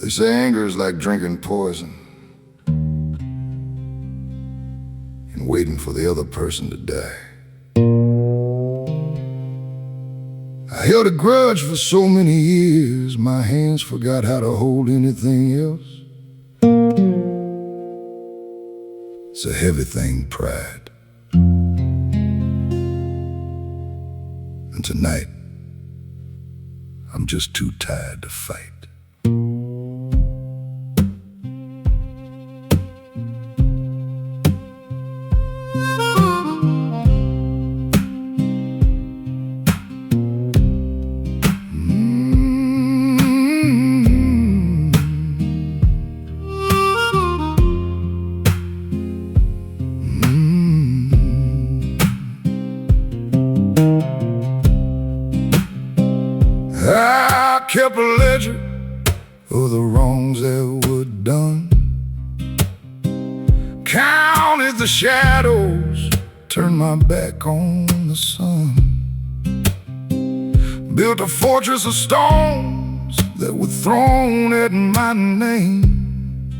They say anger is like drinking poison and waiting for the other person to die. I held a grudge for so many years, my hands forgot how to hold anything else. It's a heavy thing, pride. And tonight, I'm just too tired to fight. I kept a ledger of the wrongs that were done, counted the shadows, turned my back on the sun, built a fortress of stones that were thrown at my name,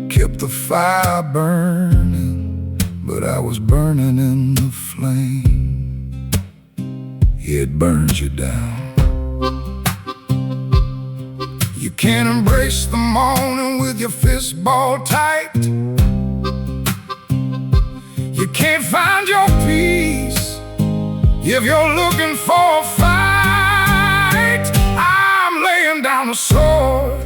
kept the fire burning, but I was burning in the flame. Yeah, it burns you down. You can't embrace the morning with your fist balled tight. You can't find your peace if you're looking for a fight. I'm laying down the sword,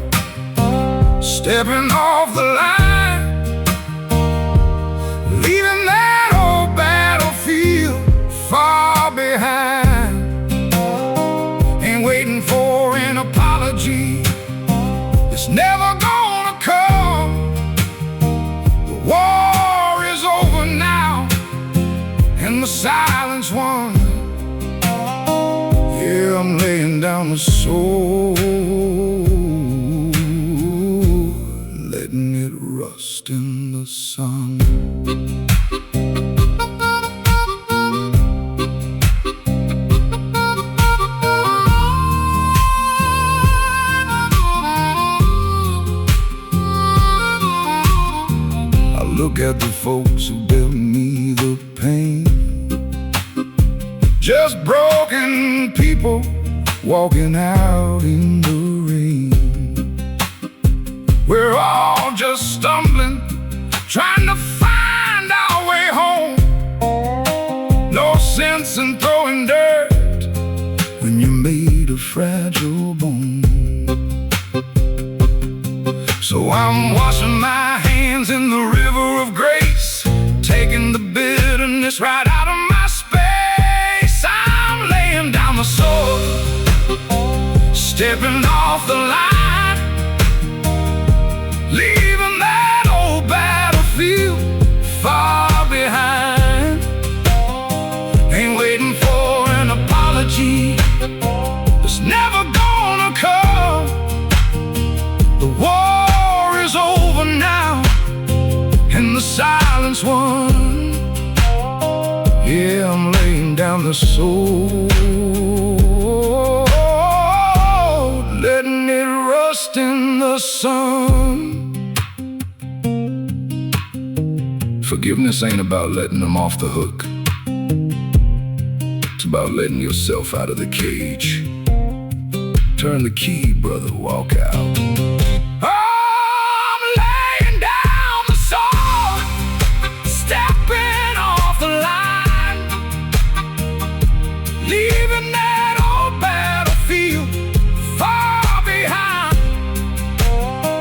stepping off the line, leaving that old battlefield far behind. Ain't waiting for an apology, it's never gonna come. The war is over now, and the silence won. Yeah, I'm laying down the sword, letting it rust in the sun. Look at the folks who dealt me the pain, just broken people walking out in the rain. We're all just stumbling, trying to find our way home. No sense in throwing dirt when you're made of fragile bone. So I'm washing my hands in the river of grace, taking the bitterness right out of my space. I'm laying down the sword, stepping off the line, leaving that old battlefield far behind. Ain't waiting for an apology, it's never gonna come. The war is over now, and the silence won. Yeah, I'm laying down the sword, letting it rust in the sun. Forgiveness ain't about letting them off the hook, it's about letting yourself out of the cage. Turn the key, brother, walk out. Leaving that old battlefield far behind.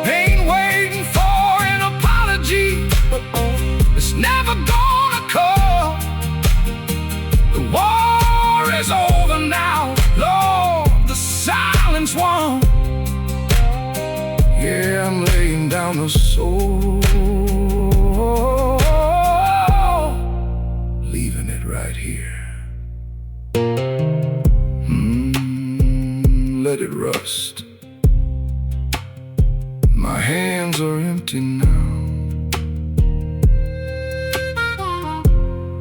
Ain't waiting for an apology, it's never gonna come. The war is over now, Lord, the silence won. Yeah, I'm laying down the sword, leaving it right here. Let it rust. My hands are empty now,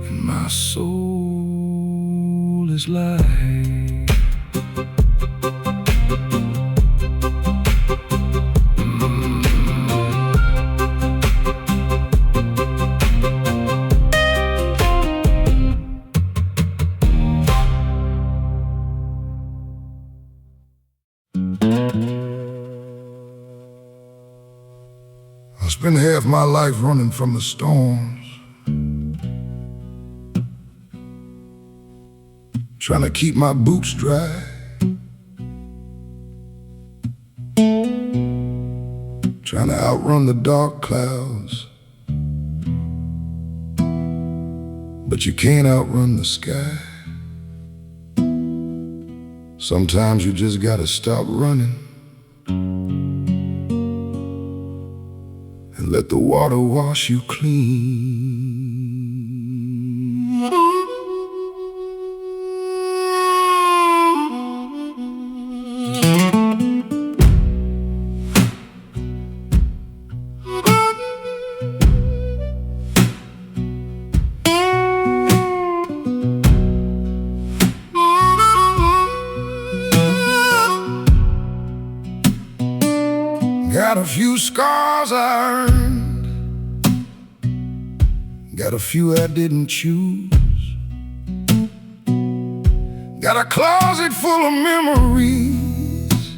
and my soul is light. I spent half my life running from the storms, trying to keep my boots dry, trying to outrun the dark clouds. But you can't outrun the sky. Sometimes you just gotta stop running and let the water wash you clean. Got a few scars I earned, got a few I didn't choose, got a closet full of memories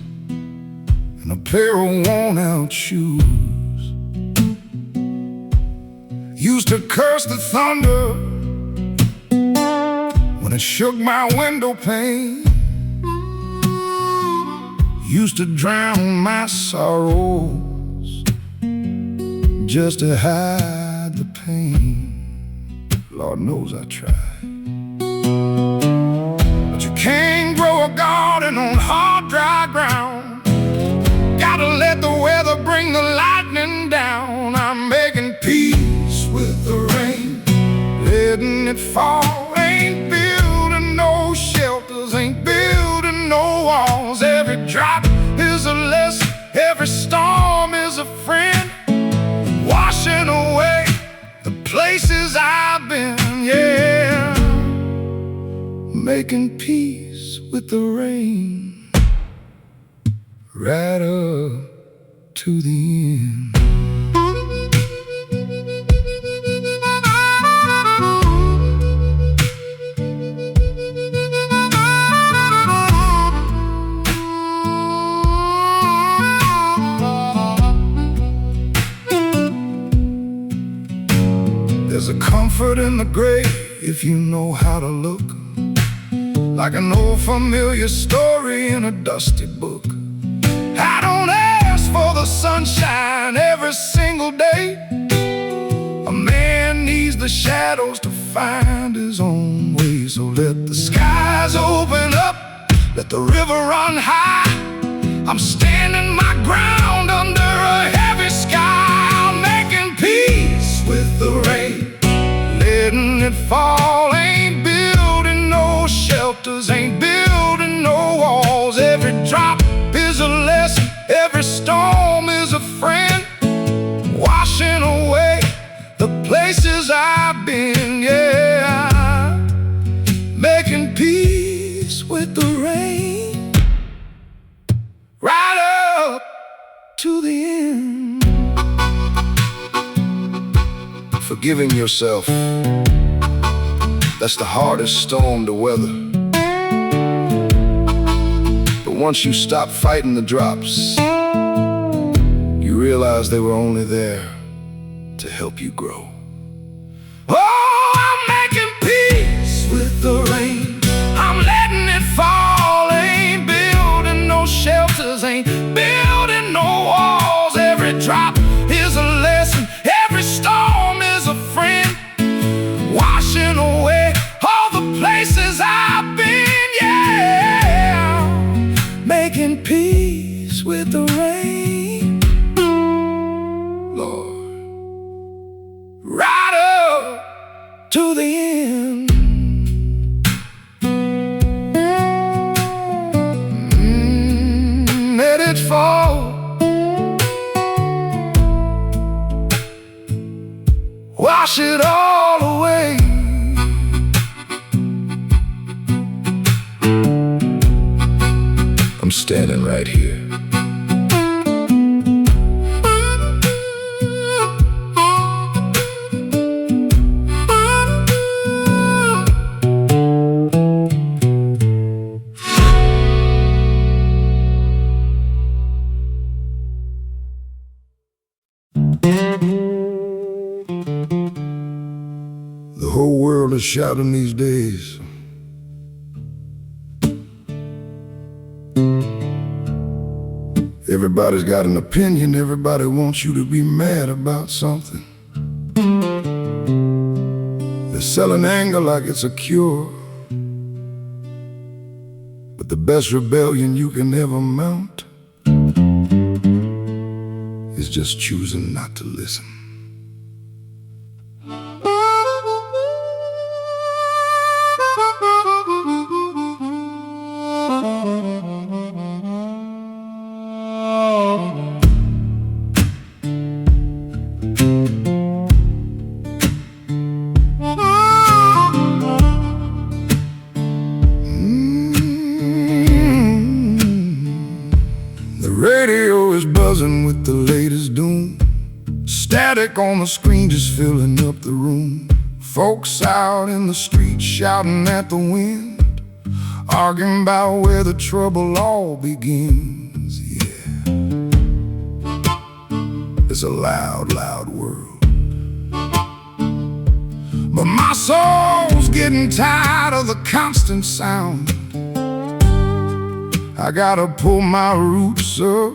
and a pair of worn-out shoes. Used to curse the thunder when it shook my window pane. Used to drown my sorrows just to hide the pain. Lord knows I tried. But you can't grow a garden on hard, dry ground. Gotta let the weather bring the lightning down. I'm making peace with the rain, letting it fall. Ain't building no shelters, ain't building no walls. Every drop is a lesson, every storm is a friend, washing away the places I've been, yeah. Making peace with the rain, right up to the end. There's a comfort in the gray if you know how to look, like an old familiar story in a dusty book. I don't ask for the sunshine every single day. A man needs the shadows to find his own way. So let the skies open up, let the river run high. I'm standing my ground under a heavy sky. I'm making peace with the rain, letting it fall. Ain't building no shelters, ain't building no walls. Every drop is a lesson, every storm is a friend, washing away the places I've been, yeah. Making peace with the rain, right up to the end. Forgiving yourself, that's the hardest storm to weather. But once you stop fighting the drops, you realize they were only there to help you grow. Oh, I'm making peace with the rain, I'm letting it fall. Ain't building no shelters, ain't building no walls. Every drop is a lesson, every storm is a friend, washing away all the places I've been, yeah. Making peace with the rain, Lord, right up to the end. Let it fall, wash it all away. I'm standing right here. is shouting these days. Everybody's got an opinion, everybody wants you to be mad about something. They're selling anger like it's a cure. But the best rebellion you can ever mount is just choosing not to listen. The radio is buzzing with the latest doom. Static on the screen just filling up the room. Folks out in the street shouting at the wind, arguing about where the trouble all begins. Yeah, it's a loud, loud world. But my soul's getting tired of the constant sound. I gotta pull my roots up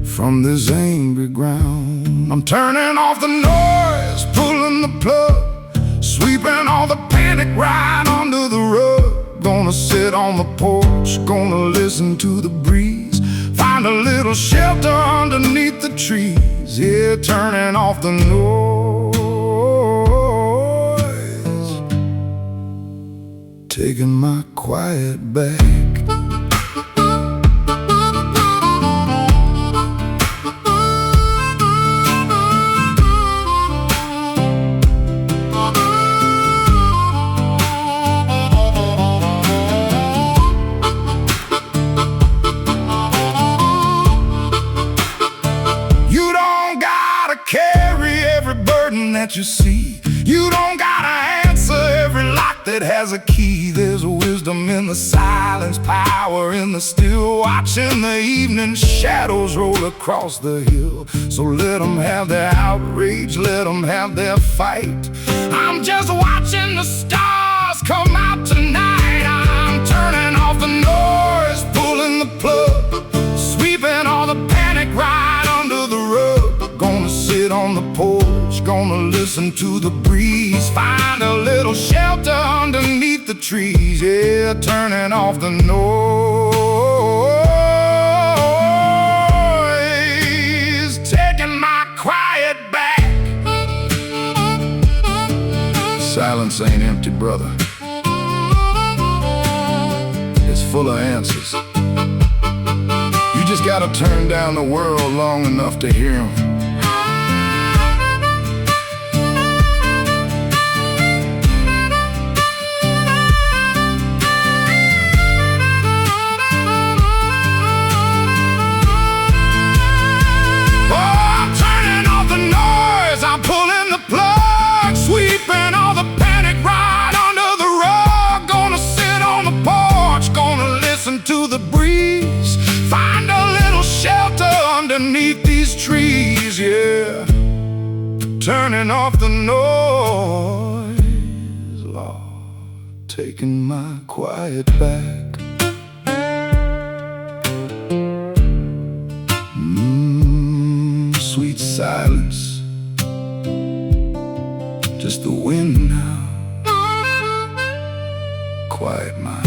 from this angry ground. I'm turning off the noise, pulling the plug, sweeping all the panic right under the rug. Gonna sit on the porch, gonna listen to the breeze, find a little shelter underneath the trees. Yeah, turning off the noise, taking my quiet back. That you see, you don't gotta answer every lock that has a key. There's wisdom in the silence, power in the still, watching the evening shadows roll across the hill. So let them have their outrage, let them have their fight. I'm just watching the stars come out tonight. I'm turning off the noise, pulling the plug, sweeping all the panic right under the rug. Gonna sit on the porch, gonna listen to the breeze, find a little shelter underneath the trees. Yeah, turning off the noise, taking my quiet back. Silence ain't empty, brother. It's full of answers. You just gotta turn down the world long enough to hear them. To the breeze, find a little shelter underneath these trees. Yeah, turning off the noise, Lord, taking my quiet back. Sweet silence, just the wind now, quiet mind.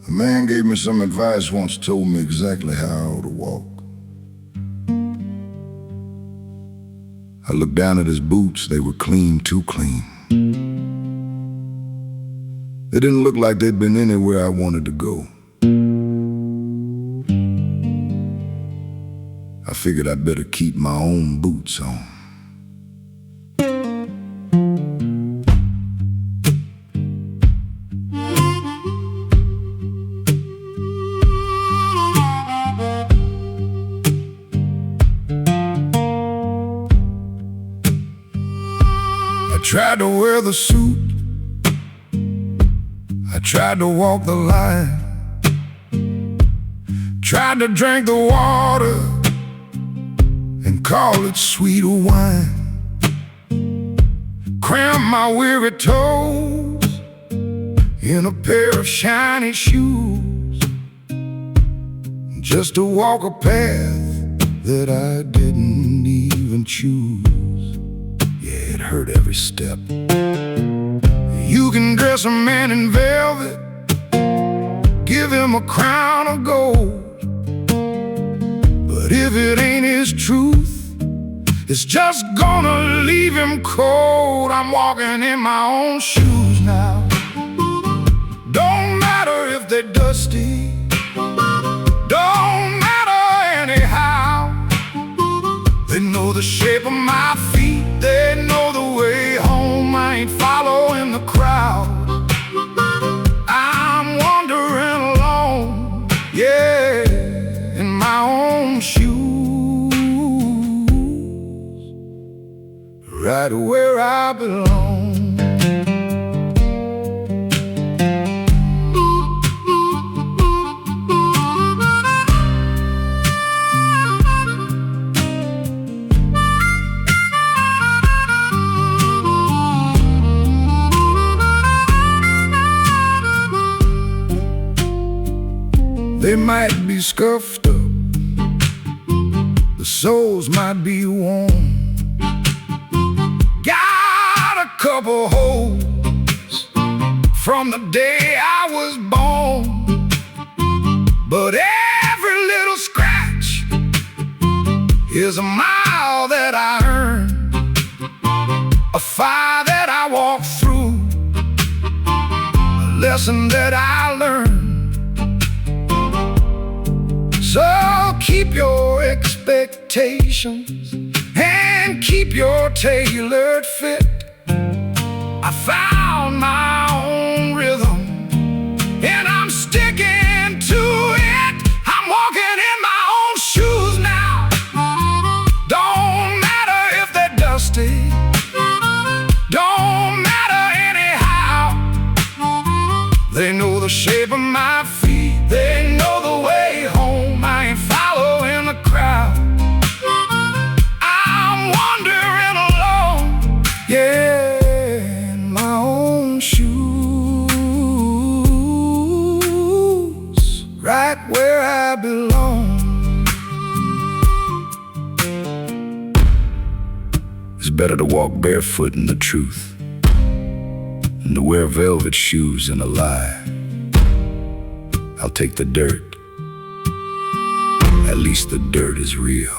A man gave me some advice once, told me exactly how I ought to walk. I looked down at his boots, they were clean, too clean. It didn't look like they'd been anywhere I wanted to go. I figured I'd better keep my own boots on. I tried to wear the suit, I tried to walk the line, tried to drink the water and call it sweeter wine. Crammed my weary toes in a pair of shiny shoes, just to walk a path that I didn't even choose. Yeah, it hurt every step. You can dress a man in velvet, give him a crown of gold, but if it ain't his truth, it's just gonna leave him cold. I'm walking in my own shoes now. Don't matter if they're dusty, don't matter anyhow. They know the shape of my feet, they know the way home. I ain't following the crowd, I'm wandering alone, yeah, in my own shoes, right where I belong. They might be scuffed up, the soles might be worn, got a couple holes from the day I was born, but every little scratch is a mile that I earned, a fire that I walked through, a lesson that I learned. So keep your expectations and keep your tailored fit. I found my own rhythm and I'm sticking to it. I'm walking in my own shoes now. Don't matter if they're dusty, don't matter anyhow. They know the shape of my feet, they know the way home. I ain't following the crowd, I'm wandering alone, yeah, in my own shoes, right where I belong. It's better to walk barefoot in the truth than to wear velvet shoes in a lie. I'll take the dirt, at least the dirt is real.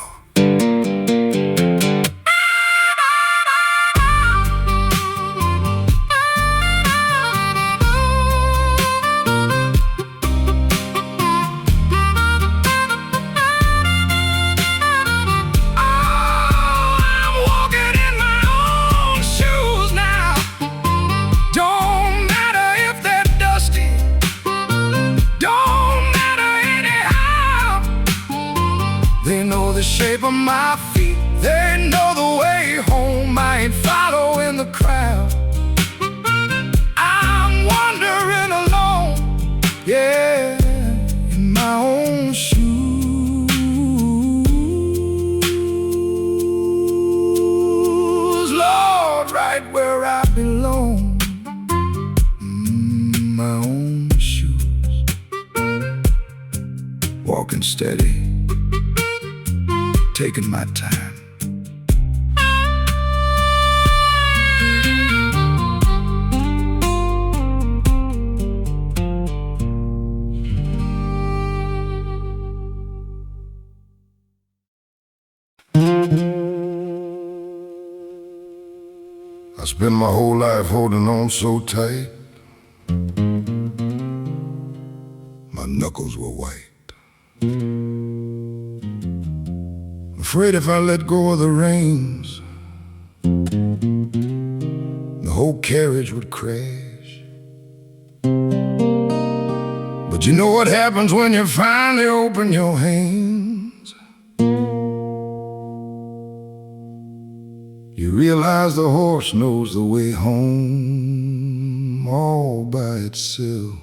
They know the shape of my feet, they know the way home. I ain't following the crowd, I'm wandering alone, yeah, in my own shoes, Lord, right where I belong, my own shoes, walking steady, taking my time. I spent my whole life holding on so tight, knuckles were white. Afraid if I let go of the reins, the whole carriage would crash. But you know what happens when you finally open your hands? You realize the horse knows the way home all by itself.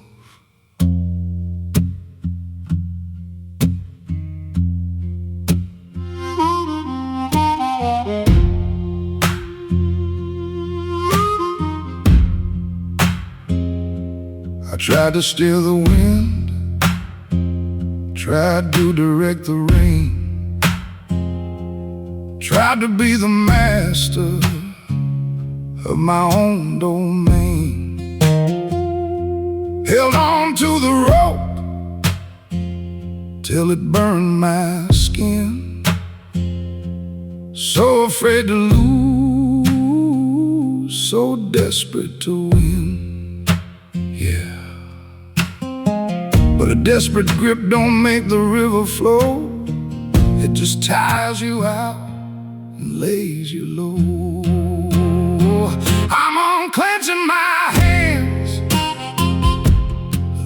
I tried to steer the wind, tried to direct the rain, tried to be the master of my own domain. Held on to the rope till it burned my skin. So afraid to lose, so desperate to win. Yeah. But a desperate grip don't make the river flow. It just tires you out and lays you low. I'm unclenching my hands,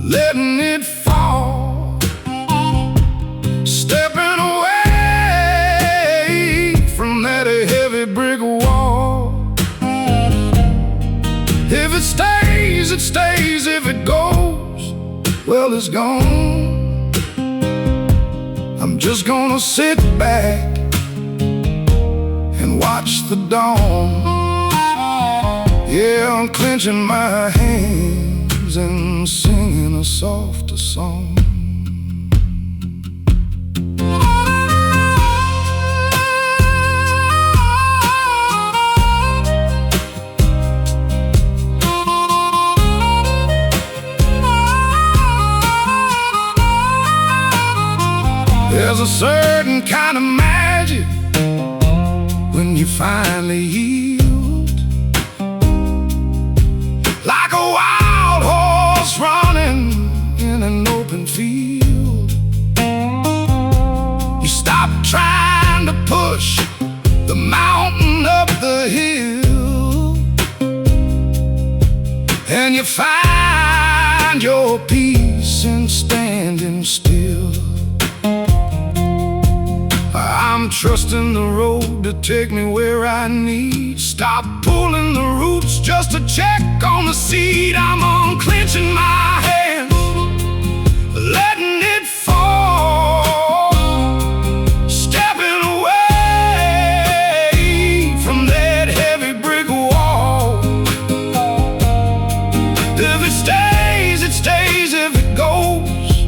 letting it fall, stepping away from that heavy brick wall. If it stays, it stays. If it goes, well, it's gone. I'm just gonna sit back and watch the dawn. Yeah, I'm clenching my hands and singing a softer song. There's a certain kind of magic when you finally yield, like a wild horse running in an open field. You stop trying to push the mountain up the hill, and you find your peace in standing still. I'm trusting the road to take me where I need. Stop pulling the roots just to check on the seed. I'm unclenching my hands, letting it fall, stepping away from that heavy brick wall. If it stays, it stays. If it goes,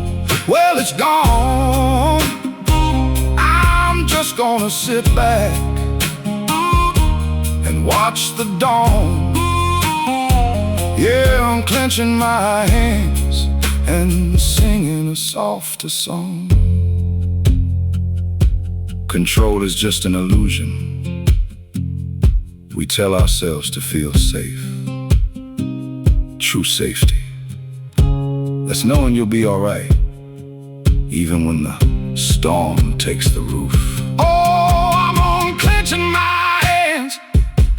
well, it's gone. Just gonna sit back and watch the dawn. Yeah, I'm clenching my hands and singing a softer song. Control is just an illusion. We tell ourselves to feel safe. True safety, that's knowing you'll be alright, even when the storm takes the roof. Oh, I'm unclenching my hands,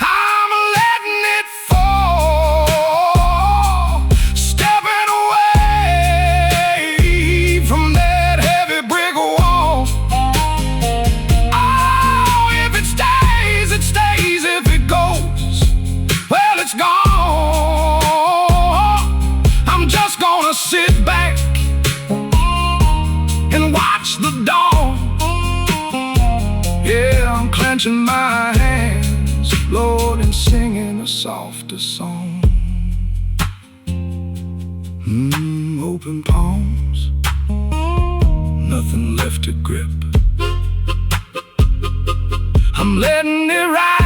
I'm letting it fall, stepping away from that heavy brick wall. Oh, if it stays, it stays. If it goes, well, it's gone. I'm just gonna sit back and watch the dawn. Yeah, I'm clenching my hands, Lord, and singing a softer song. Open palms, nothing left to grip. I'm letting it ride.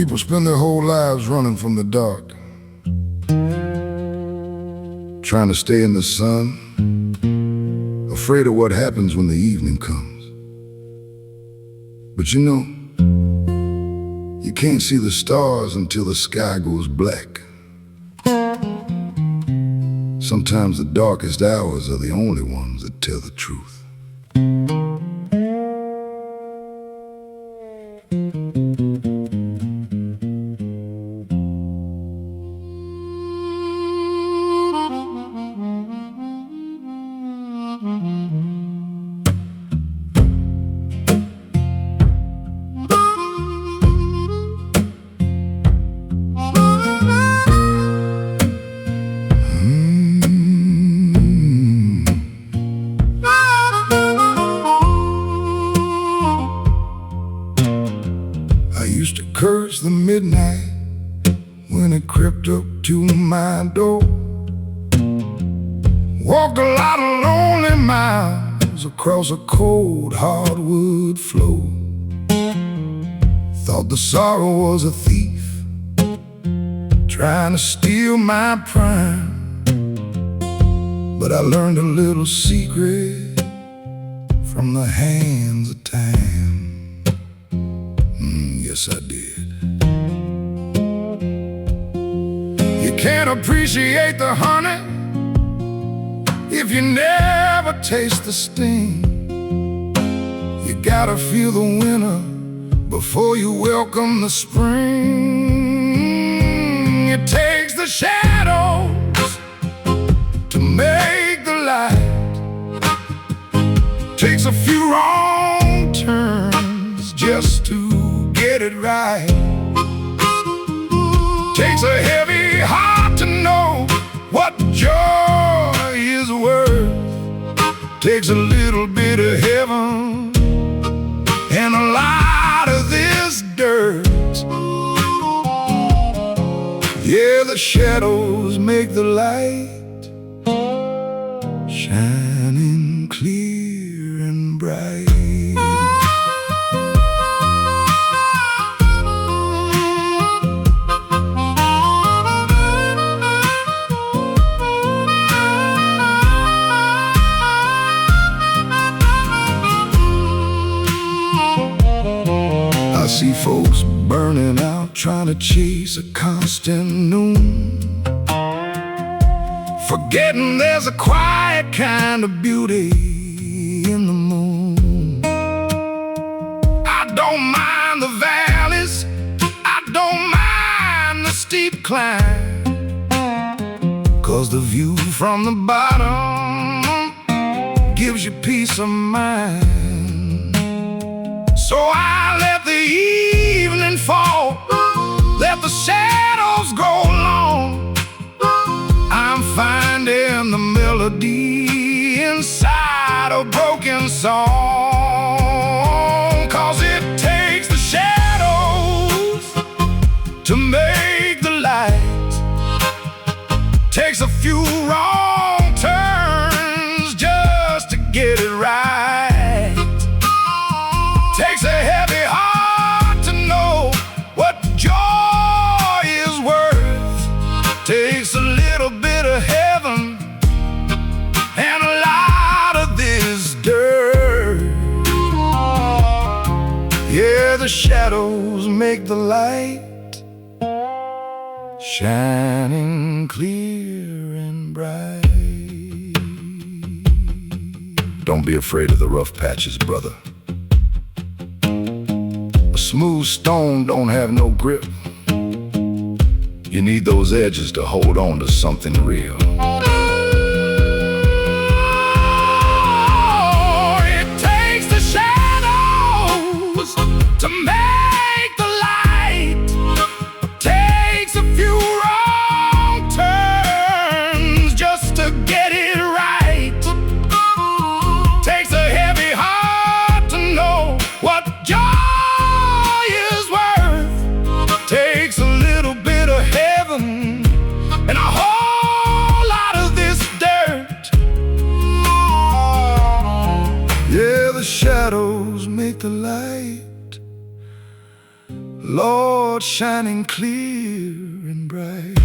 People spend their whole lives running from the dark, trying to stay in the sun, afraid of what happens when the evening comes. But you know, you can't see the stars until the sky goes black. Sometimes the darkest hours are the only ones that tell the truth. Curse the midnight when it crept up to my door. Walked a lot of lonely miles across a cold hardwood floor. Thought the sorrow was a thief trying to steal my prime, but I learned a little secret from the hands of time. Yes, I did. You can't appreciate the honey if you never taste the sting. You gotta feel the winter before you welcome the spring. It takes the shadows to make the light. Takes a few wrong turns just to get it right. Takes a heavy heart to know what joy is worth. Takes a little bit of heaven and a lot of this dirt. Yeah, the shadows make the light, shining clear and bright. I see folks burning out, trying to chase a constant noon, forgetting there's a quiet kind of beauty in the moon. I don't mind the valleys, I don't mind the steep climb, 'cause the view from the bottom gives you peace of mind. So I let the evening fall, let the shadows go long. I'm finding the melody inside a broken song. 'Cause it takes the shadows to make the light. Takes a few wrong turns just to get it right. Takes a heavy heart to know what joy is worth. Takes a little bit of heaven and a lot of this dirt. Yeah, the shadows make the light, shining clear and bright. Don't be afraid of the rough patches, brother. Smooth stone don't have no grip. You need those edges to hold on to something real. Oh, it takes the shadows to make the light. Takes a few wrong turns just to get it right. Takes a heavy heart to know what joy takes a little bit of heaven and a whole lot of this dirt. Yeah, the shadows make the light, Lord, shining clear and bright.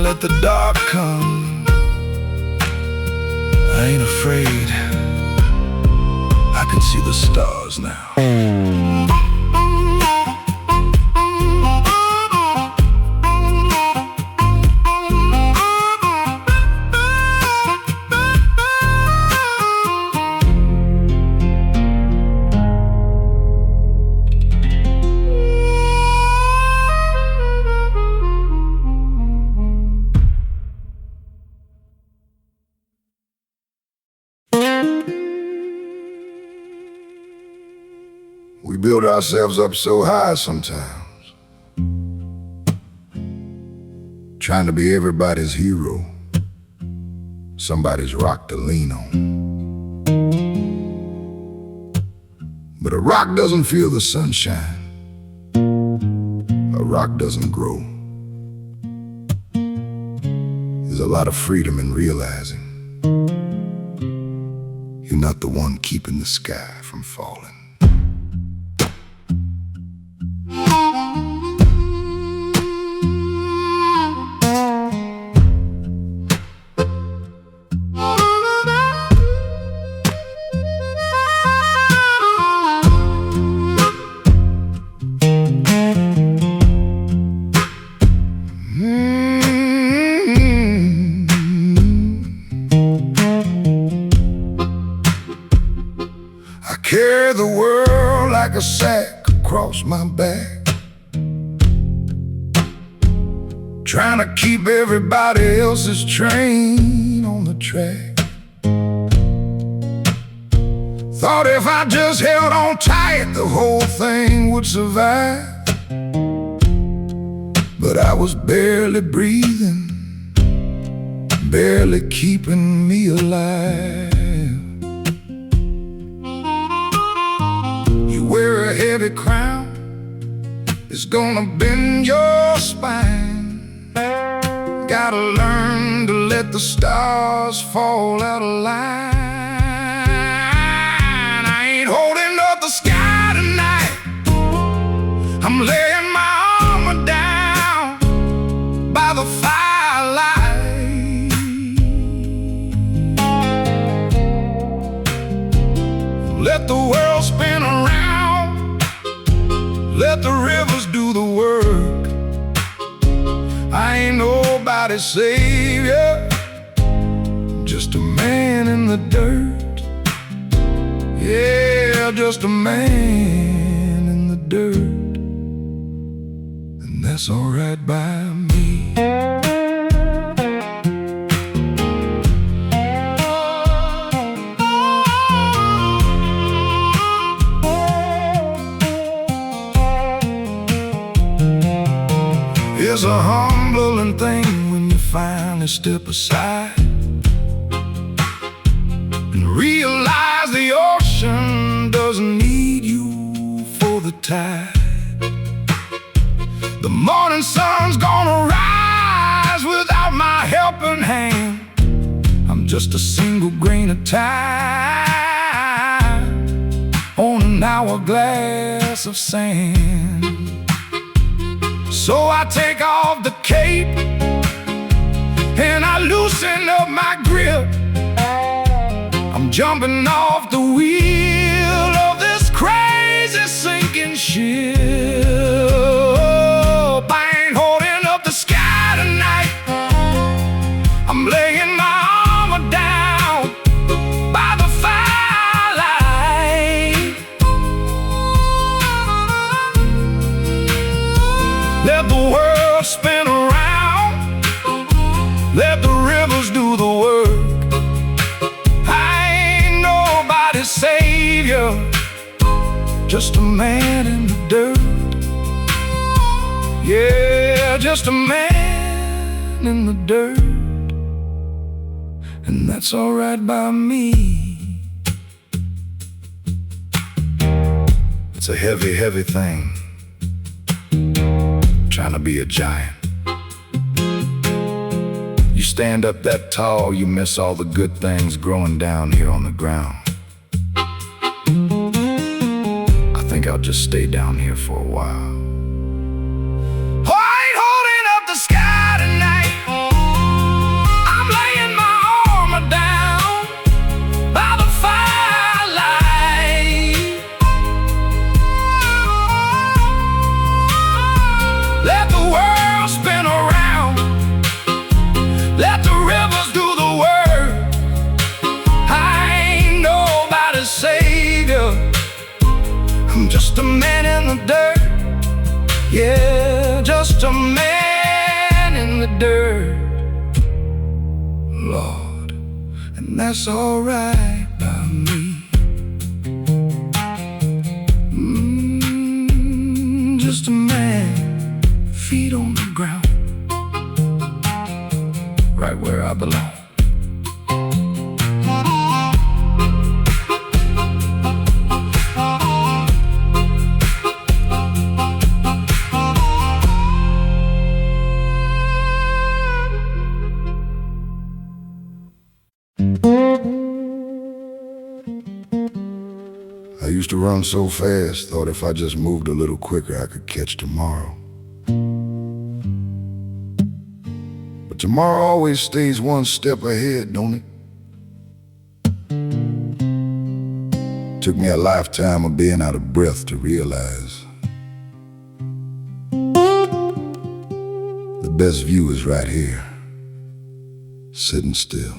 Let the dark come, I ain't afraid, I can see the stars now. We build ourselves up so high sometimes, trying to be everybody's hero, somebody's rock to lean on. But a rock doesn't feel the sunshine, a rock doesn't grow. There's a lot of freedom in realizing you're not the one keeping the sky from falling. Carry the world like a sack across my back, trying to keep everybody else's train on the track. Thought if I just held on tight, the whole thing would survive. But I was barely breathing, barely keeping me alive. Wear a heavy crown, it's gonna bend your spine. Gotta learn to let the stars fall out of line. I ain't holding up the sky tonight, I'm laying my armor down by the firelight. Let the world spin around, let the rivers do the work. I ain't nobody's savior, just a man in the dirt. Yeah, just a man in the dirt. And that's alright by me. It's a humbling thing when you finally step aside and realize the ocean doesn't need you for the tide. The morning sun's gonna rise without my helping hand. I'm just a single grain of time on an hourglass of sand. So I take off the cape and I loosen up my grip. I'm jumping off the wheel of this crazy sinking ship. I ain't holding up the sky tonight, I'm laying my armor down by the firelight. Let the world spin around, let the rivers do the work. I ain't nobody's savior, just a man in the dirt. Yeah, just a man in the dirt. And that's alright by me. It's a heavy, heavy thing, trying to be a giant. You stand up that tall, you miss all the good things growing down here on the ground. think I'll just stay down here for a while. Oh, I ain't holding up the sky tonight. I'm laying my armor down by the firelight. Let the world spin around. Let the rivers do the work. I ain't nobody's savior. I'm just a man in the dirt. Yeah, just a man in the dirt, Lord, and that's alright by me. Just a man, feet on the ground, right where I belong. I used to run so fast, thought if I just moved a little quicker I could catch tomorrow. But tomorrow always stays one step ahead, don't it? Took me a lifetime of being out of breath to realize the best view is right here, sitting still.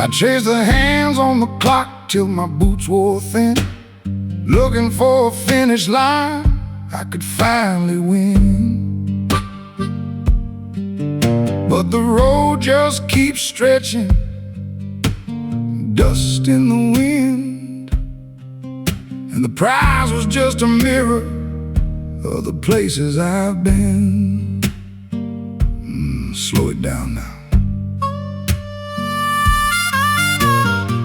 I chased the hands on the clock till my boots wore thin, looking for a finish line I could finally win. But the road just keeps stretching, dust in the wind, and the prize was just a mirror of the places I've been. Slow it down now.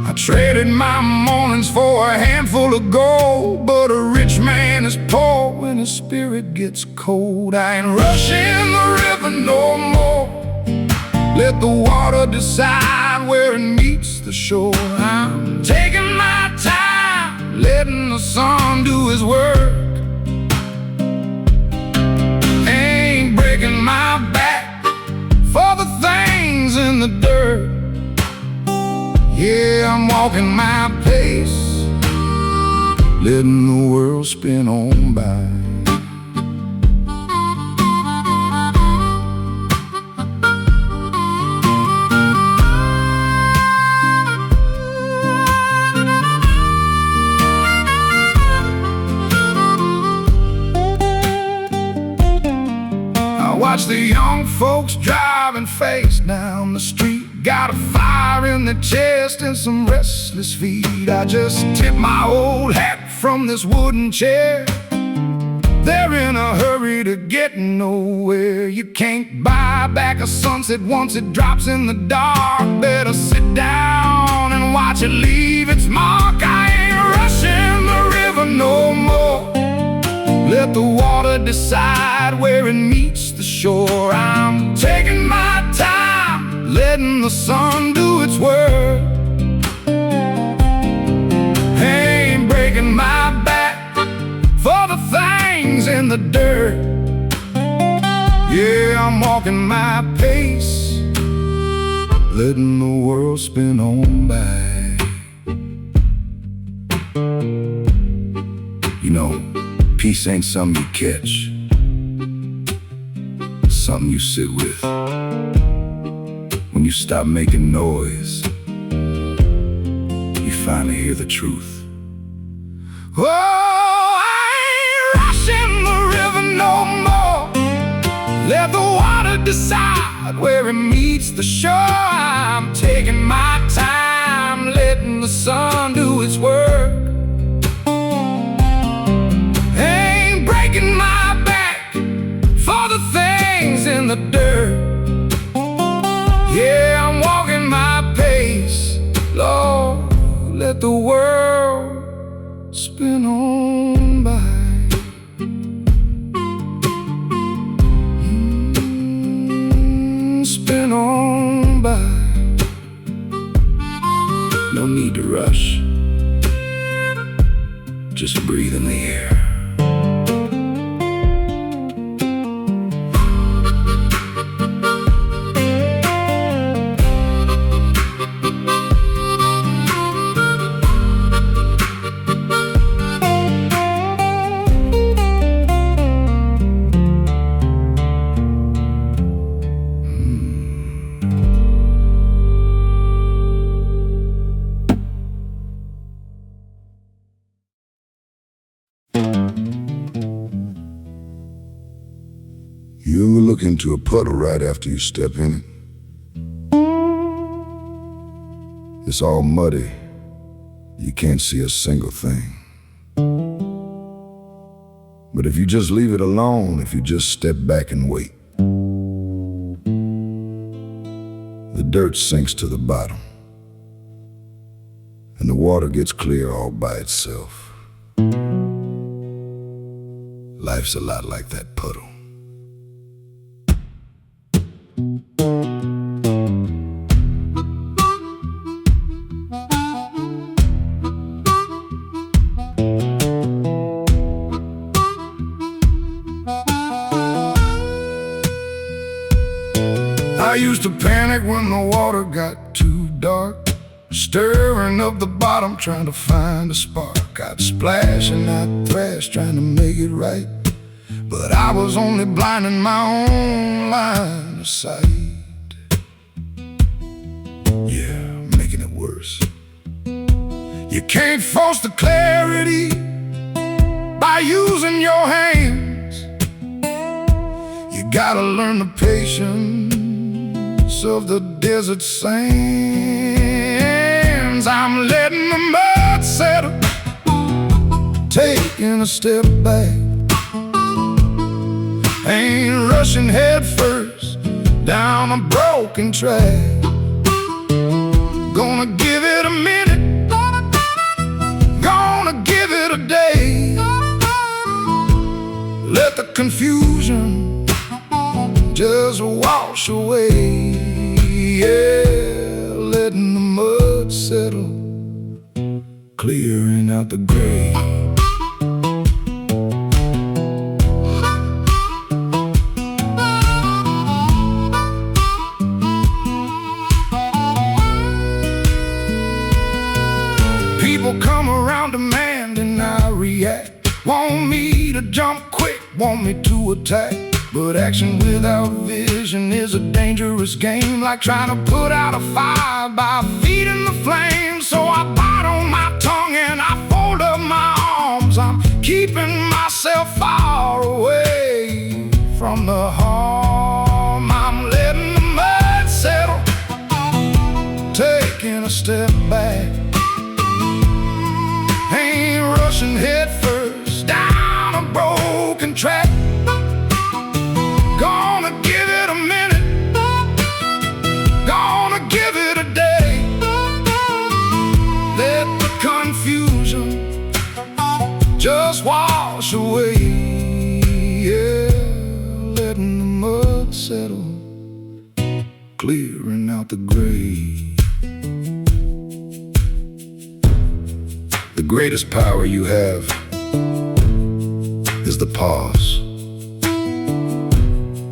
I traded my mornings for a handful of gold, but a rich man is poor when his spirit gets cold. I ain't rushing the river no more. Let the water decide where it meets the shore. I'm taking my time, letting the sun do his work. Ain't breaking my back for the things in the dirt. Yeah, I'm walking my pace, letting the world spin on by. I watch the young folks driving face down the street. Got a fire in their chest and some restless feet. I just tip my old hat from this wooden chair. They're in a hurry to get nowhere. You can't buy back a sunset once it drops in the dark. Better sit down and watch it leave its mark. I ain't rushing the river no more. Let the water decide where it meets the shore. I'm taking my time, letting the sun do its work. Ain't breaking my back for the things in the dirt. Yeah, I'm walking my pace, letting the world spin on by. You know, peace ain't something you catch, it's something you sit with. When you stop making noise, you finally hear the truth. Oh, I ain't rushing the river no more. Let the water decide where it meets the shore. I'm taking my time, letting the sun do its work. Ain't breaking my back for the things in the dirt. Yeah, just breathe in the air. You ever look into a puddle right after you step in it? It's all muddy. You can't see a single thing. But if you just leave it alone, if you just step back and wait, the dirt sinks to the bottom, and the water gets clear all by itself. Life's a lot like that puddle. I used to panic when the water got too dark, stirring up the bottom trying to find a spark. I'd splash and I'd thrash trying to make it right, but I was only blinding my own line of sight. Yeah, making it worse. You can't force the clarity by using your hands. You gotta learn the patience of the desert sands. I'm letting the mud settle, taking a step back. Ain't rushing head first down a broken track. Gonna give it a minute, gonna give it a day. Let the confusion just wash away. Yeah, letting the mud settle, clearing out the gray. People come around demanding I react, want me to jump quick, want me to attack. But action without vision is a dangerous game, like trying to put out a fire by feeding the flames. So I bite on my tongue and I fold up my arms. I'm keeping myself far away from the harm. I'm letting the mud settle, taking a step back. Ain't rushing head first down a broken track. Gonna give it a minute, gonna give it a day. Let the confusion just wash away. Yeah, letting the mud settle, clearing out the gray. The greatest power you have is the pause.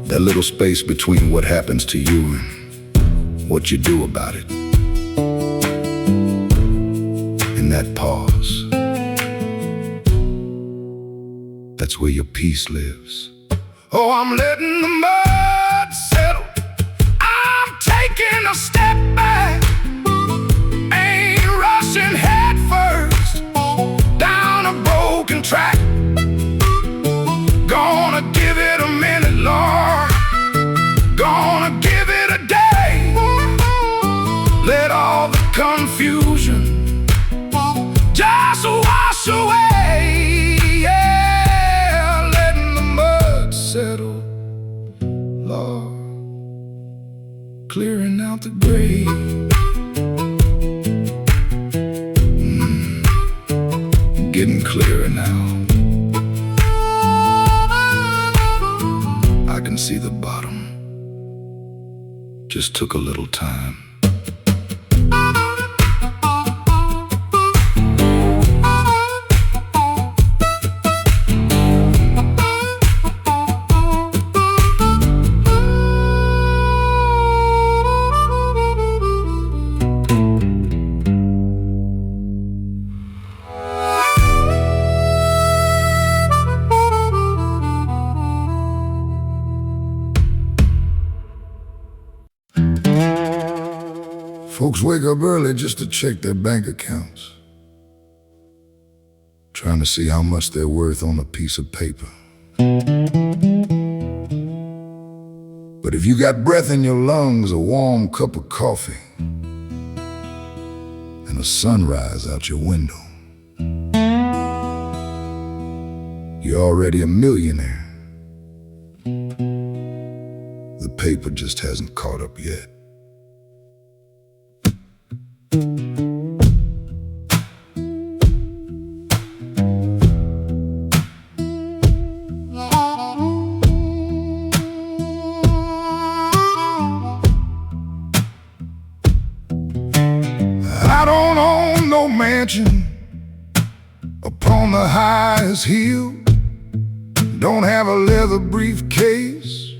That little space between what happens to you and what you do about it. In that pause, that's where your peace lives. Oh, I'm letting the mud settle, I'm taking a step back. Ain't rushing head first down a broken track. Gonna give it a minute, Lord, gonna give it a day. Let all the confusion just wash away. Yeah, letting the mud settle, Lord, clearing out the gray. Getting clearer now. I can see the bottom. Just took a little time. Folks wake up early just to check their bank accounts, trying to see how much they're worth on a piece of paper. But if you got breath in your lungs, a warm cup of coffee, and a sunrise out your window, you're already a millionaire. The paper just hasn't caught up yet. I don't own no mansion upon the highest hill, don't have a leather briefcase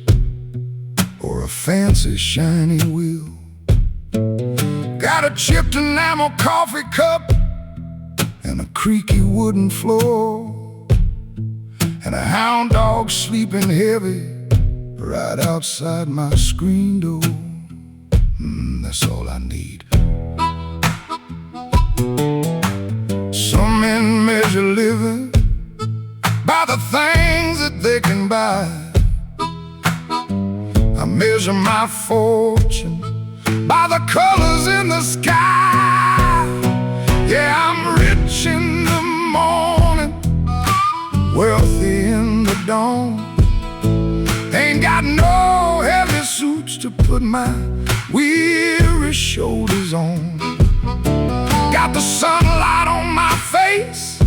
or a fancy shiny wheel. Got a chipped enamel coffee cup and a creaky wooden floor, and a hound dog sleeping heavy right outside my screen door. That's all I need. Some men measure living by the things that they can buy. I measure my fortune by the colors in the sky. Yeah, I'm rich in the morning, wealthy in the dawn. Ain't got no heavy suits to put my weary shoulders on. Got the sunlight on my face,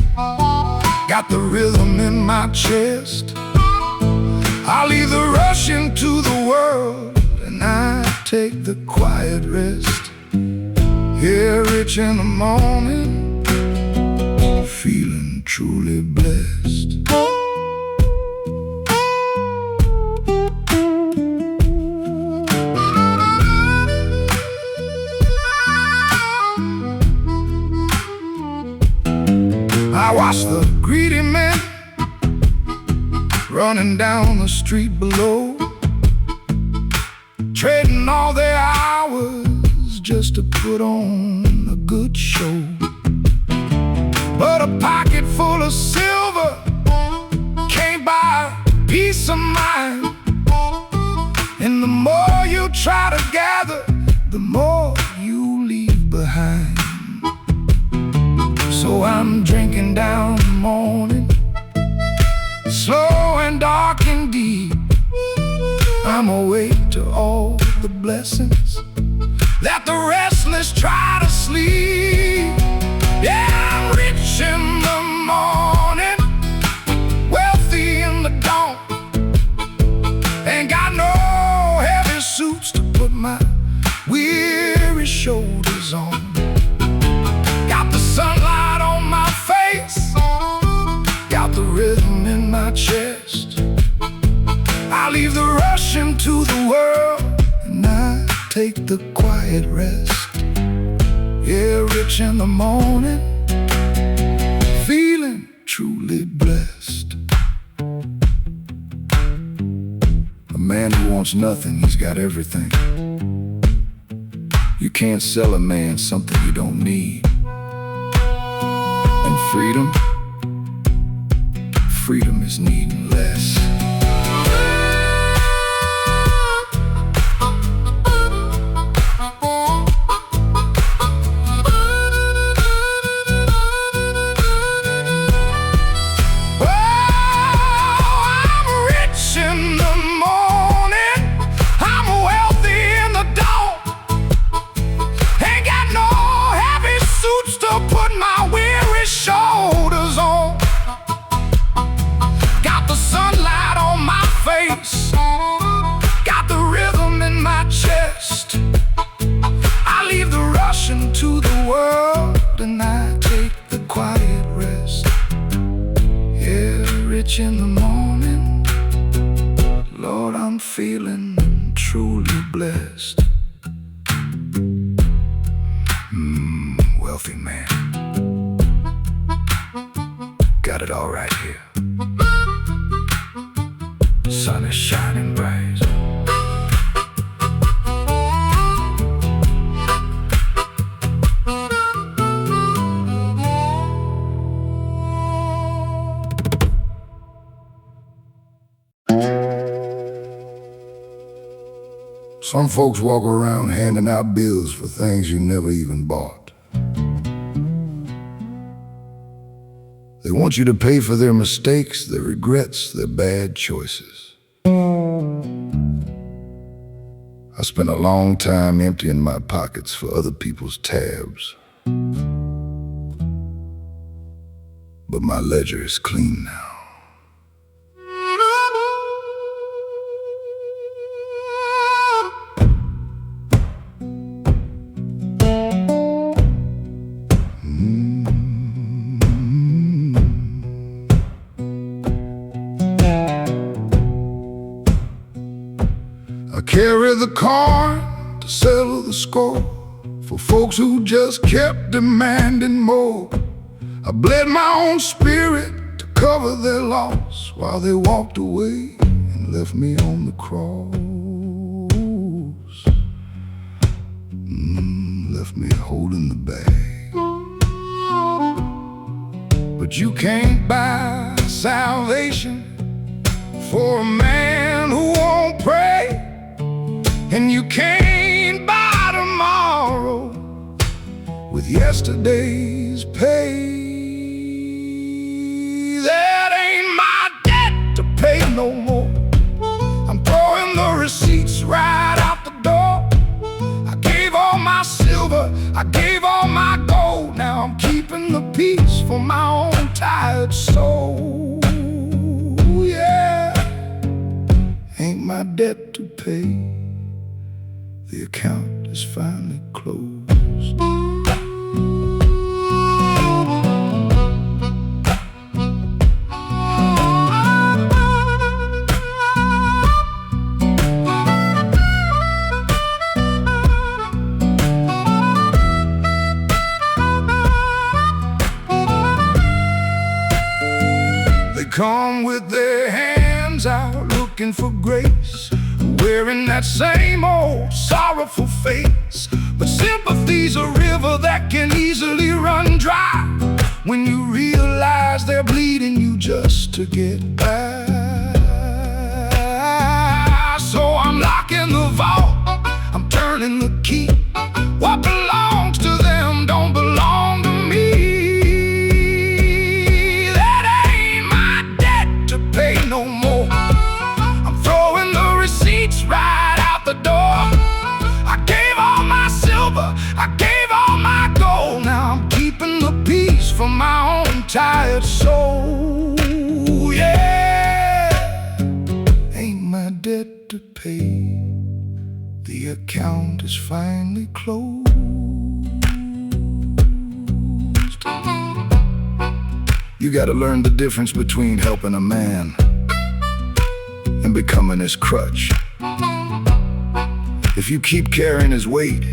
got the rhythm in my chest. I'll either rush into the world and I take the quiet rest. Yeah, rich in the morning, feeling truly blessed. I watch the greedy men running down the street below, trading all their hours just to put on a good show. But a pocket full of silver can't buy peace of mind, and the more you try to gather, the more you leave behind. So I'm drinking down the morning, slow and dark and deep. I'm awake to all the blessings that the restless try to sleep. Yeah, I'm rich in the morning, wealthy in the dawn. Ain't got no heavy suits to put my weary shoulders on. Got the sunlight on my face, got the rhythm in my chest. I leave the rush into the world and I take the quiet rest. Yeah, rich in the morning, feeling truly blessed. A man who wants nothing, he's got everything. You can't sell a man something you don't need. And freedom is needing less. Got the rhythm in my chest. I leave the rush into the world and I take the quiet rest. Yeah, rich in the morning, Lord, I'm feeling truly blessed. Wealthy man, got it all right here. Sun is shining bright. Some folks walk around handing out bills for things you never even bought. They want you to pay for their mistakes, their regrets, their bad choices. I spent a long time emptying my pockets for other people's tabs. But my ledger is clean now. I carry the card to settle the score for folks who just kept demanding more. I bled my own spirit to cover their loss while they walked away and left me on the cross. Left me holding the bag. But you can't buy salvation for a man who won't pray. And you can't buy tomorrow with yesterday's pay. That ain't my debt to pay no more. I'm throwing the receipts right out the door. I gave all my silver, I gave all my gold. Now I'm keeping the peace for my own tired soul. Yeah, ain't my debt to pay. The account is finally closed. They come with their hands out looking for grace, wearing that same old sorrowful face. But sympathy's a river that can easily run dry when you realize they're bleeding you just to get by. So I'm locking the vault, I'm turning the key. What belongs to them don't belong to me. That ain't my debt to pay no more. I'm throwing the receipts right out the door. I gave all my silver, I gave all my gold. Now I'm keeping the peace for my own tired soul. Yeah, ain't my debt to pay. The account is finally closed. You gotta learn the difference between helping a man and becoming his crutch. If you keep carrying his weight,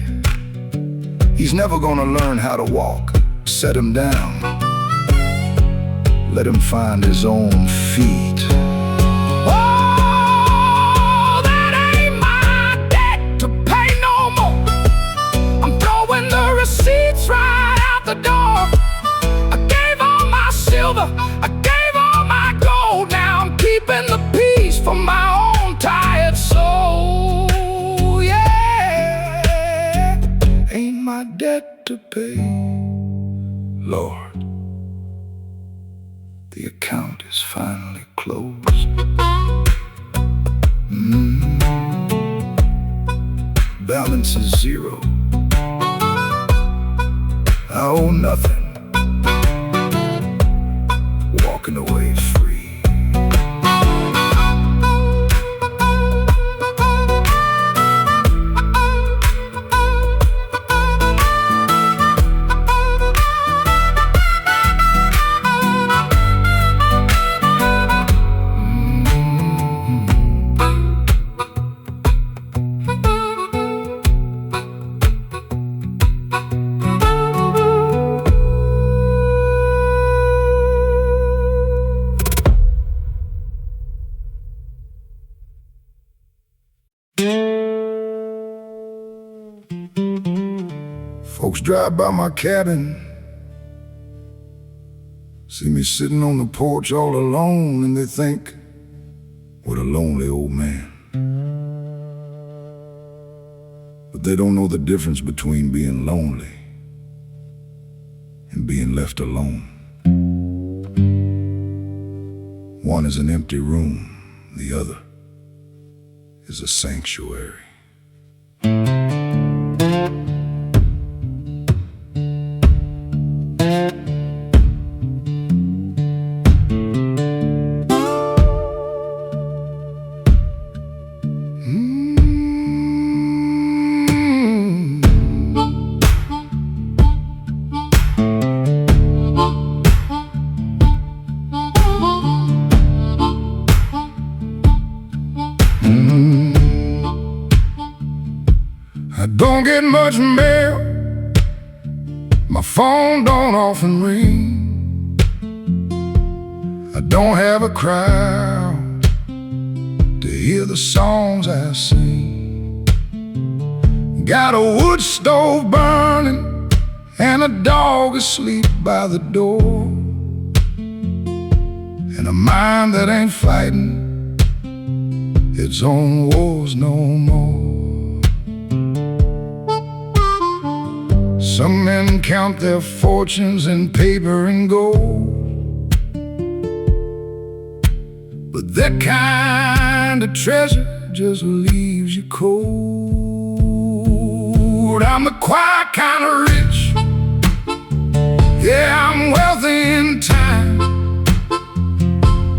he's never gonna learn how to walk. Set him down. Let him find his own feet. Oh, that ain't my debt to pay no more. I'm throwing the receipts right out the door. I gave all my silver, I gave all my gold. Now I'm keeping the peace for my own tired soul. Yeah, ain't my debt to pay. Lord, the account is finally closed. Balance is zero. I owe nothing. Walking away free. Folks drive by my cabin, see me sitting on the porch all alone, and they think, what a lonely old man. but they don't know the difference between being lonely and being left alone. One is an empty room, the other is a sanctuary. I don't get much mail, my phone don't often ring. I don't have a crowd to hear the songs I sing. Got a wood stove burning and a dog asleep by the door, and a mind that ain't fighting its own wars no more. Some men count their fortunes in paper and gold, but that kind of treasure just leaves you cold. I'm the quiet kind of rich, yeah, I'm wealthy in time.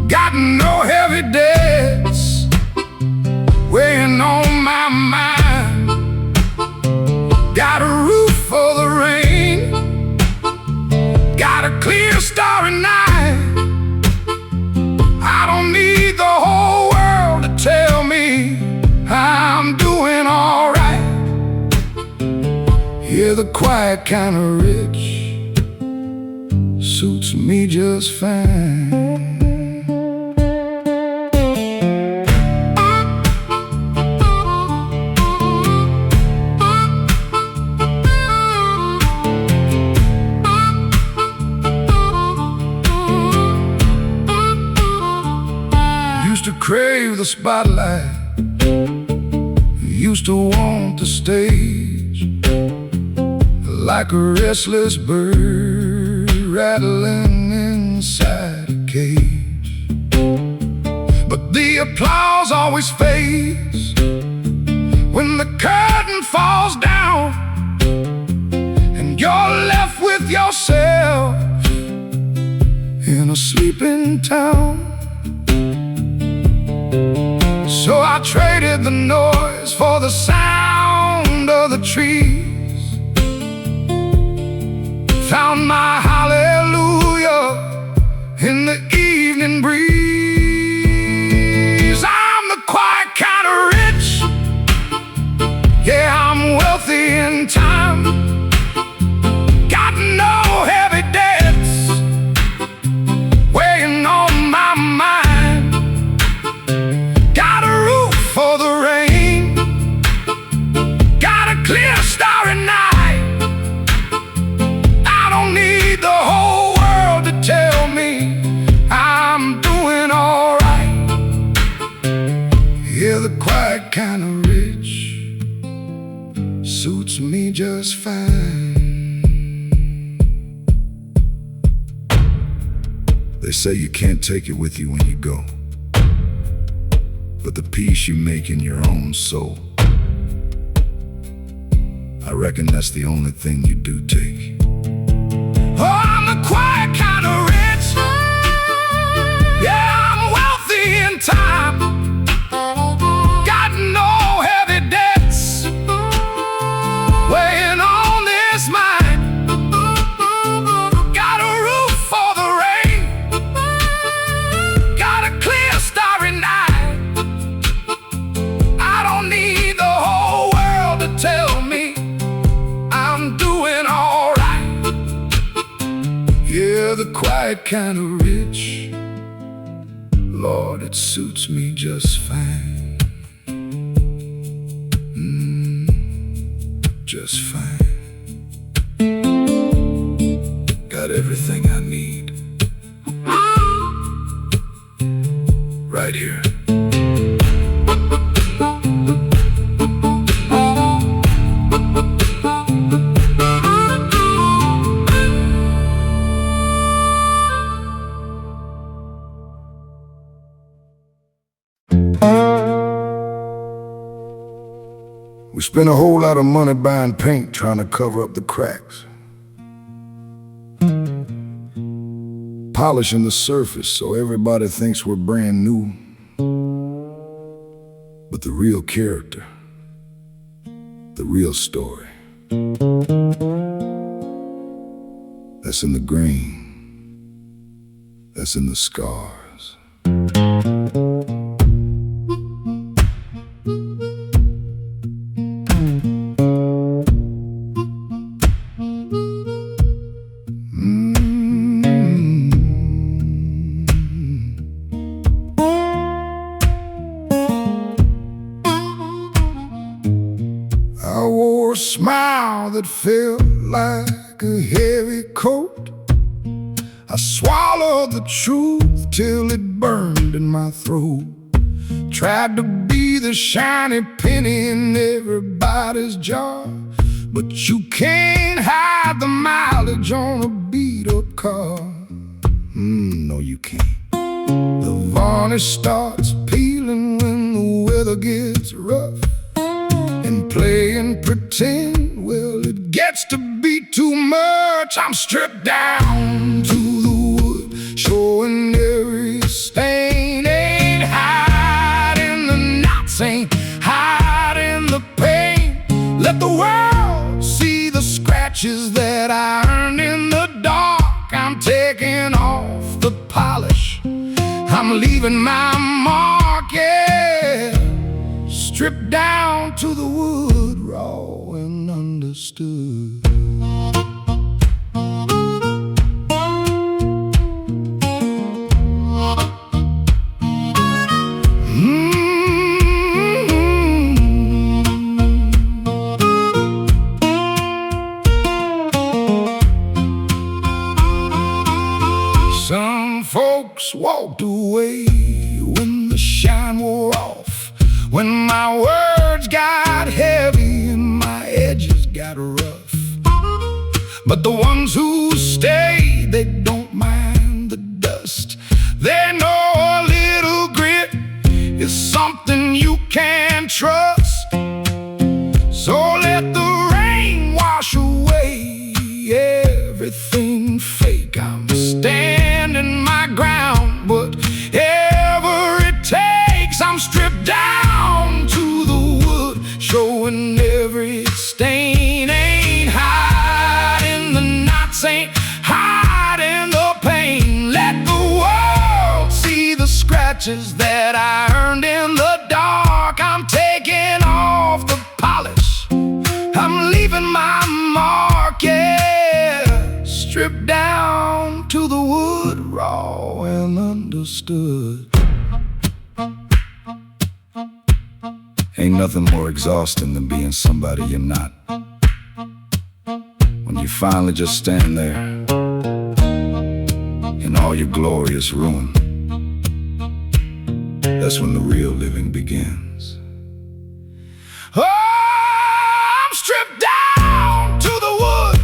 Got no heavy debts weighing on my mind. Got a roof for the rain, got a clear starry night. I don't need the whole world to tell me I'm doing alright. Yeah, the quiet kind of rich suits me just fine. Used to crave the spotlight, used to want the stage, like a restless bird rattling inside a cage. But the applause always fades when the curtain falls down, and you're left with yourself in a sleeping town. So I traded the noise for the sound of the trees, found my hallelujah in the evening breeze. I'm the quiet kind of rich, yeah, I'm wealthy in time. Got no heavy debts weighing on my mind. For the rain, got a clear starry night. I don't need the whole world to tell me I'm doing alright. Yeah, the quiet kind of rich suits me just fine. They say you can't take it with you when you go, but the peace you make in your own soul, I reckon that's the only thing you do take. Oh, I'm the quiet kind of rich, yeah, I'm wealthy in time. Got no heavy debts weighing on this mind. Got a roof for the rain, got a clear starry night. Tell me I'm doing alright. Yeah, the quiet kind of rich, Lord, it suits me just fine. Just fine. Got everything I need right here. spend a whole lot of money buying paint trying to cover up the cracks, polishing the surface so everybody thinks we're brand new. But the real character, the real story, that's in the grain, that's in the scars. I wore a smile that felt like a heavy coat. I swallowed the truth till it burned in my throat. Tried to be the shiny penny in everybody's jar, but you can't hide the mileage on a beat-up car. No, you can't. The varnish starts peeling when the weather gets rough, and playing pretend, well, it gets to be too much. I'm stripped down to the wood, showing every stain. Ain't hiding the knots, ain't hiding the pain. Let the world see the scratches that I earned in the dark. I'm taking off the polish, I'm leaving my mark, yeah. Stripped down to the wood, raw and understood. Some folks walked away when the shine wore off, when my words got heavy and my edges got rough. But the ones who stay, they don't mind the dust. They know a little grit is something you can trust. So let the rain wash away everything fake. I'm standing my ground, whatever it takes. I'm stripped down to the wood, showing every stain. Ain't hiding the knots, ain't hiding the pain. Let the world see the scratches that I earned in the dark. I'm taking off the polish, I'm leaving my mark, yeah. Stripped down to the wood, raw and understood. Ain't nothing more exhausting than being somebody you're not. When you finally just stand there in all your glorious ruin, that's when the real living begins. Oh, I'm stripped down to the wood,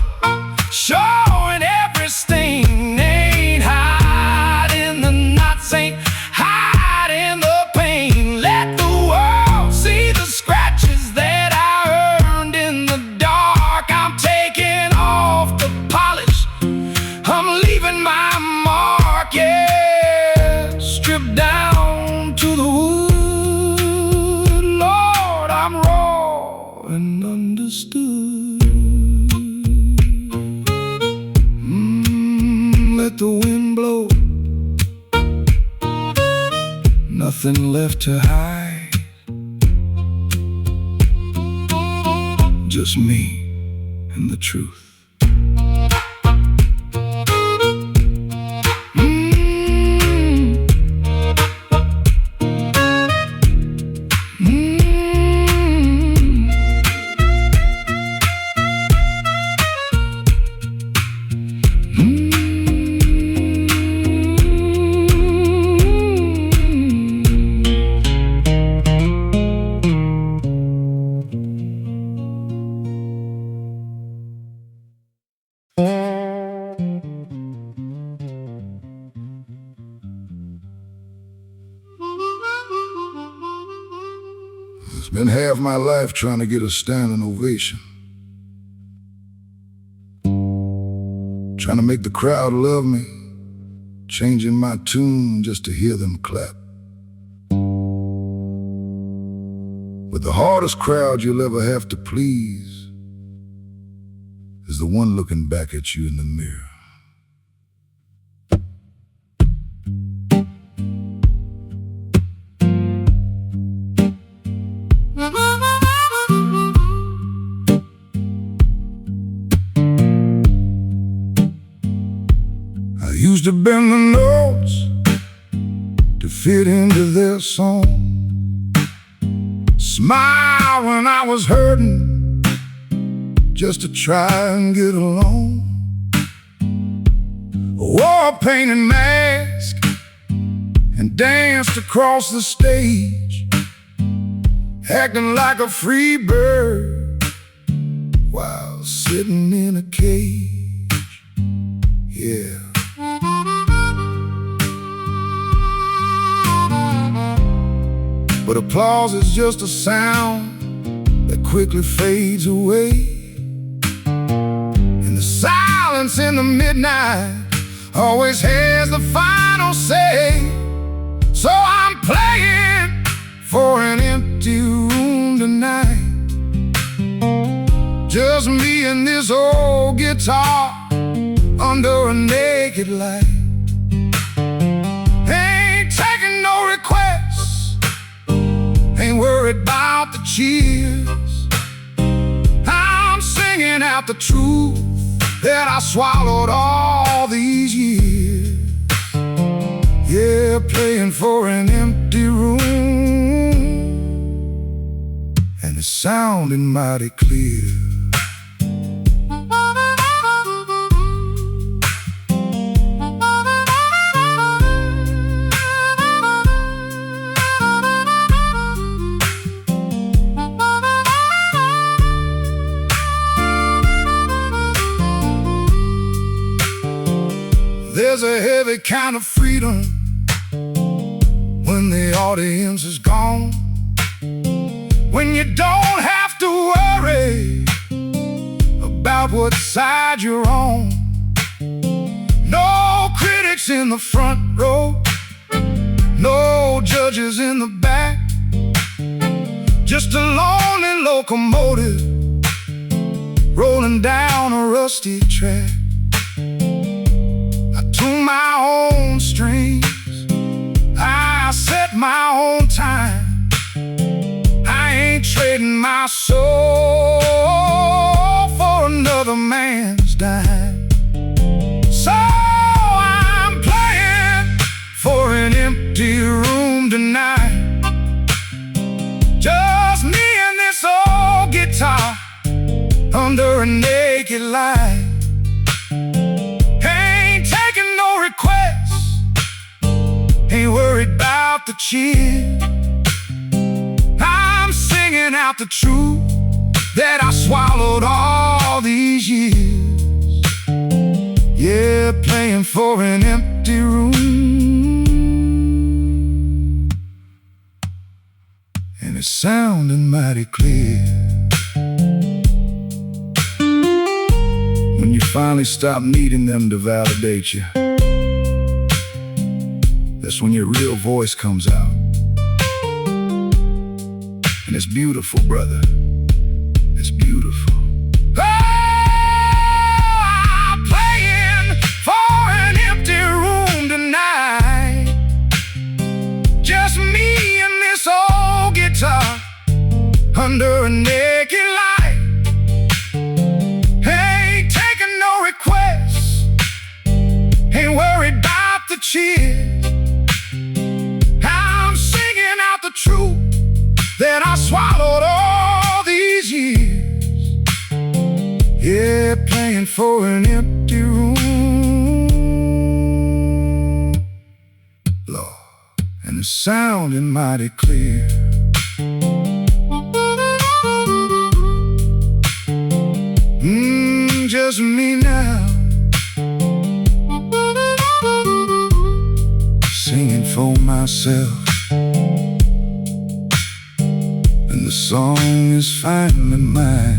showing every stain. Ain't hiding the knots, ain't hiding the pain. Let the world see the scratches that I earned in the dark. I'm taking off the polish, I'm leaving my mark, yeah. Stripped down to the wood, Lord, I'm raw and understood. Let the wind blow, nothing left to hide, just me and the truth. Spent half my life trying to get a standing ovation, trying to make the crowd love me, changing my tune just to hear them clap. But the hardest crowd you'll ever have to please is the one looking back at you in the mirror. I used to bend the notes to fit into their song, smile when I was hurting just to try and get along. Wore a painted mask and danced across the stage, acting like a free bird while sitting in a cage. Yeah. But applause is just a sound that quickly fades away, and the silence in the midnight always has the final say. So I'm playing for an empty room tonight, just me and this old guitar under a naked light. Ain't taking no requests, ain't worried about the cheers. I'm singing out the truth that I swallowed all these years. Yeah, playing for an empty room, and it's sounding mighty clear. There's a heavy kind of freedom when the audience is gone, when you don't have to worry about what side you're on. No critics in the front row, no judges in the back, just a lonely locomotive rolling down a rusty track. Tune my own strings, I set my own time. I ain't trading my soul for another man's dime. So I'm playing for an empty room tonight, just me and this old guitar under a naked light. Ain't worried about the cheers. I'm singing out the truth that I swallowed all these years. Yeah, playing for an empty room, and it's sounding mighty clear. When you finally stop needing them to validate you, that's when your real voice comes out. And it's beautiful, brother. It's beautiful. Oh, I'm playing for an empty room tonight, just me and this old guitar under a naked light. Ain't taking no requests, ain't worried about the cheers. Truth that I swallowed all these years. Yeah, playing for an empty room, Lord, and it's sounding mighty clear. Just me now, singing for myself. and the song is finally mine.